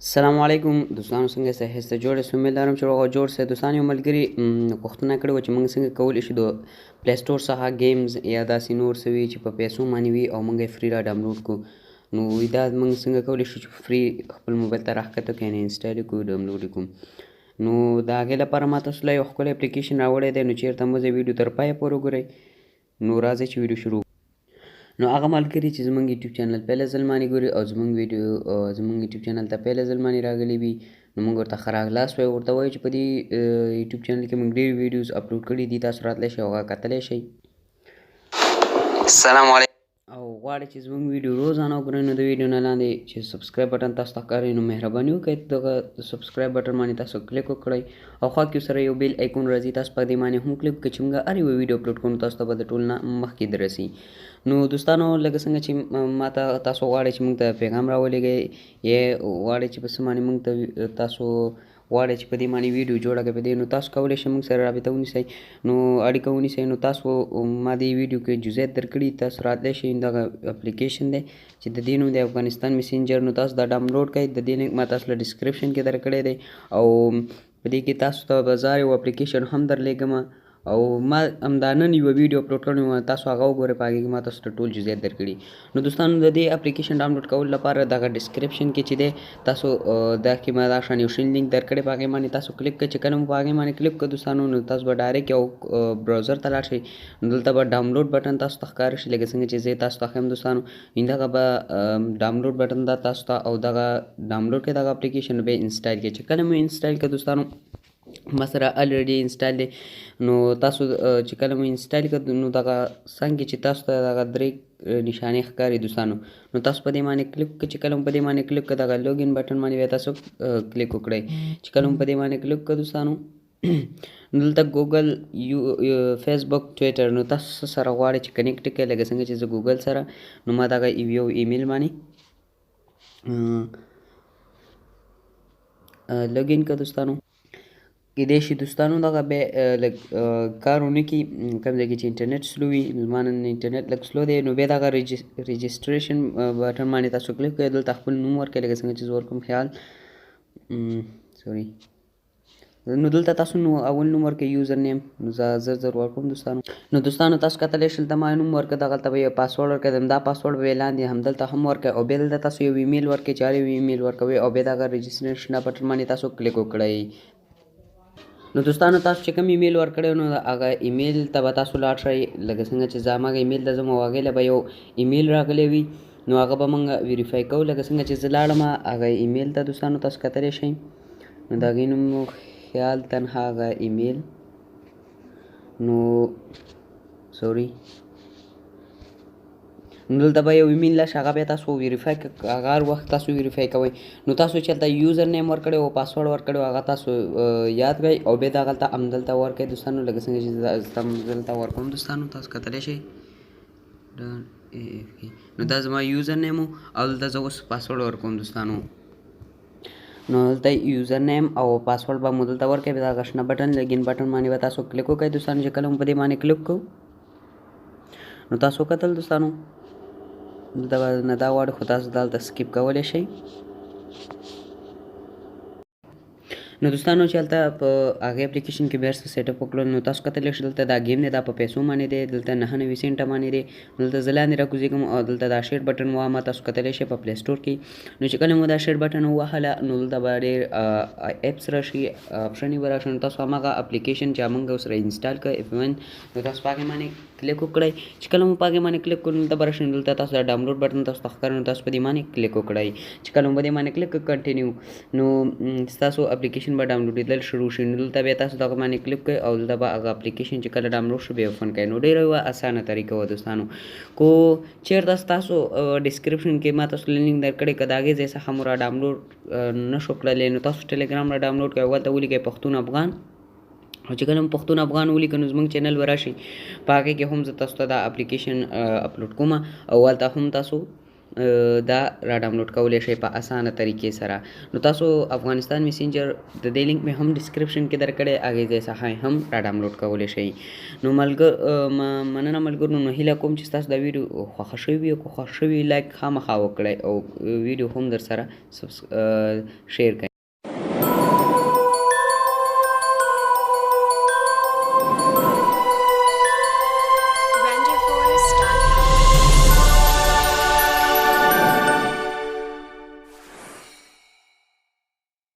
السلام علیکم دوستانو، څنګه یاست؟ هسته جوړ یاست؟ امید لرم چې روغ او جوړ سئ. دوستان، یو ملګري پوښتنه کړې وه چې موږ څنګه کولی شو د پلی سټور څخه گیمز یا داسې نور څه وي چې په پیسو باندې وي او موږ یې فري را ډاونلوډ کړو. نو دا موږ څنګه کولی شو چې فري خپل موبایل ته راښکته کړو، یعنې انسټال یې کړو، ډاونلوډ یې کړو. نو د هغې لپاره ما تاسو له یو ښکلی اپلیکیشن راوړی دی. نو چېرته مه ځئ، ویډیو تر پایه پورې وګورئ. نو راځئ چې ویډیو شروع. نو هغه ملګري چې زموږ یوټیوب چینل پهله ځل باندې ګوري او زموږ ویډیو زموږ یوټیوب چینل ته پهله ځل باندې راغلي وي، نو موږ ورته ښه راغلاست وایو. ورته وایو چې په دې یوټیوب چینل کې موږ ډېر ویډیوز اپلوډ کړي دي، تاسو راتلی شئ او هغه کتلی شئ. السلام علیکم. او غواړئ چې زموږ ویډیو روزانه وګورئ، نو د ویډیو نه لاندې چې سبسکرایب بټن تاسو ته ښکاري، نو مهرباني وکړئ دغه سبسکرایب بټن باندې تاسو کلیک وکړئ او خوا کې سره یو بیل ایکون راځي، تاسو په دې باندې هم کلیک وکړئ چې موږ هر یوه ویډیو اپلوډ کوو نو تاسو ته به د ټول نه مخکې دررسي. نو دوستانو، لکه څنګه چې ما ته تاسو غواړئ چې موږ ته پیغام راولېږئ یا غواړئ چې په څه باندې موږ ته تاسو غواړئ چې په دې باندې ویډیو جوړه کړئ په دې، نو تاسو کولی شئ موږ سره رابطه ونیسئ، نو اړیکه ونیسئ. نو تاسو ما دې ویډیو کې جوزيات درکړي، تاسو راتلی شئ. دغه اپلیکیشن دی چې د دې نوم دی افغانستان میسنجر. نو تاسو دا ډاونلوډ کړئ، د دې لینک ما تاسو له ډسکرپشن کې درکړی دی او په دې کې تاسو ته به زه یو اپلیکیشن هم درلیږم او ما همدا نن یوه ویډیو اپلوډ کړې وه، تاسو هغه وګورئ، په هغې کې ما تاسو ته ټول جزئیات درکړي. نو دوستانو، د دې اپلیکیشن ډاونلوډ کولو لپاره دغه ډسکرپشن کې چې دی تاسو دا کې ما دا شان یو شین لینک درکړی، په هغې باندې تاسو کلیک کړئ. چې کله مو په هغې باندې کلیک کړو دوستانو، نو تاسو به ډایرکټ یو براوزر ته لاړ شئ. نو دلته به ډاونلوډ بټن تاسو ته ښکاره شي، لکه څنګه چې زه تاسو ته ښیم دوستانو. دغه به ډاونلوډ بټن ده تاسو ته، او دغه ډاونلوډ کړئ دغه اپلیکیشن، بیا انسټال کړئ. چې کله مو انسټال کړه دوستانو، ما سره الریډي انسټال دی. نو تاسو چې کله مو انسټال کړه، نو دغه څنګ کې چې تاسو ته دغه درې نشانې ښکاري دوستانو، نو تاسو په دې باندې کلیک کړئ. چې کله مو په دې باندې کلیک کړه، دغه لوګین بټن باندې بیا تاسو کلیک وکړئ. چې کله مو په دې باندې کلیک کړه دوستانو، دلته ګوګل، فیسبوک، ټویټر، نو تاسو سره غواړئ چې کنیکټ کړئ، لکه څنګه چې زه ګوګل سره، نو ما دغه یو ایمیل باندې لوګین کړه دوستانو. کیدای شي دوستانو دغه بیا لږ کار ونه کړي، کوم ځای کې چې انټرنیټ سلو وي. زما نن انټرنیټ لږ سلو دی. نو بیا دغه رجسټریشن بټن باندې تاسو کلیک کړئ، دلته خپل نوم ورکړئ، لکه څنګه چې زه ورکوم خیال سوري. نو دلته تاسو نو اول نوم ورکړئ، یوزر نیم، نو زه زر ورکوم دوستانو. نو دوستانو، تاسو کتلی شئ دلته ما نوم ورکړه، دغلته به یو پاسورډ ورکړئ، همدا پاسورډ به لاندې همدلته هم ورکړئ او بیا دلته تاسو یو ایمیل ورکړئ چې هر یو ایمیل ورکوئ او بیا دغه رجسټریشن بټن باندې تاسو کلیک وکړئ. نو دوستانو، تاسو چې کوم ایمیل ورکړی نو هغه ایمیل ته به تاسو لاړ شئ، لکه څنګه چې زه هماغه ایمیل ته ځم او هغې له به یو ایمیل راغلی وي، نو هغه به موږ ویریفای کوو. لکه څنګه چې زه لاړم هغه ایمیل ته دوستانو، تاسو کتلی شئ. نو د هغې نوم خیال تنها هغه ایمیل، نو سوري، نو دلته به یو ایمیل راشي، هغه بیا تاسو ویریفای هغه هر وخت تاسو ویریفای کوئ. نو تاسو چې هلته یوزر نیم ورکړی او پاسورډ ورکړی هغه تاسو یاد کړئ او بیا دغلته همدلته ورکړئ دوستانو، لکه څنګه چې زه دلته ورکوم دوستانو، تاسو کتلی شئ. نو دا زما یوزر نیم و او دلته زه اوس پاسورډ ورکوم دوستانو. نو دلته یوزر نیم او پاسورډ به مو دلته ورکړئ، بیا دغه شنه بټن لګین بټن باندې به تاسو کلیک وکړئ دوستانو. چې کله مو په دې باندې کلیک کړو، نو تاسو کتل دوستانو، دلته به نه دا غواړي، خو تاسو دلته سکیپ کولی شئ. نو دوستانو، چې هلته په هغې اپلیکیشن کې بیا څه سیټ اپ وکړل، نو تاسو کتلی شئ دلته دا گیم دی، دا په پیسو باندې دی، دلته 99 سنټه باندې دی. دلته زه لاندې راکوزېږم او دلته دا شیر بټن ووهمه، تاسو کتلی شئ په پلی سټور کې. نو چې کله مو دا شیر بټن ووهله، نو دلته به ډېر اپس راشي، اپشنې به راشي. نو تاسو هماغه اپلیکیشن چې موږ سره انسټال کړه F1، نو تاسو په هغې باندې کلیک وکړئ. چې کله مو په هغې باندې کلیک کړو، دلته به راشي، دلته تاسو دا ډاونلوډ بټن تاسو ته ښکاري، نو تاسو په دې باندې کلیک وکړئ. چې کله مو په دې باندې کلیک کړئ کنټینیو، نو ستاسو اپلیکیشن به ډاونلوډېدل شروع شي. نو دلته بیا تاسو دغه باندې کلیک کړئ او دلته به هغه اپلیکیشن چې کله ډاونلوډ شو بیا اوپن کړئ. نو ډېره یوه اسانه طریقه وه دوستانو. کو چېرته ستاسو ډسکرپشن کې ما تاسو لینک درکړی، که د هغې ځای څخه مو را ډاونلوډ نه شو کړلی، نو تاسو ټلیګرام را ډاونلوډ کړئ، هلته ولیکئ پښتون افغان، او چې کله مو پښتون افغان ولیکئ، نو زموږ چینل به راشي، په هغې کې هم زه تاسو ته دا اپلیکیشن اپلوډ کوم او هلته هم تاسو دا را ډاونلوډ کولی شئ په اسانه طریقې سره. نو تاسو افغانستان میسنجر د دې لینک مې هم ډسکرپشن کې درکړی، هغې ځای څخه هم را ډاونلوډ کولی شئ. نو مننه ملګرو، نو هیله کوم چې ستاسو دا ویډیو خوښه شوې وي، او که خوښ شوي لایک خامخا وکړئ او ویډیو هم در سره شیر کړئ.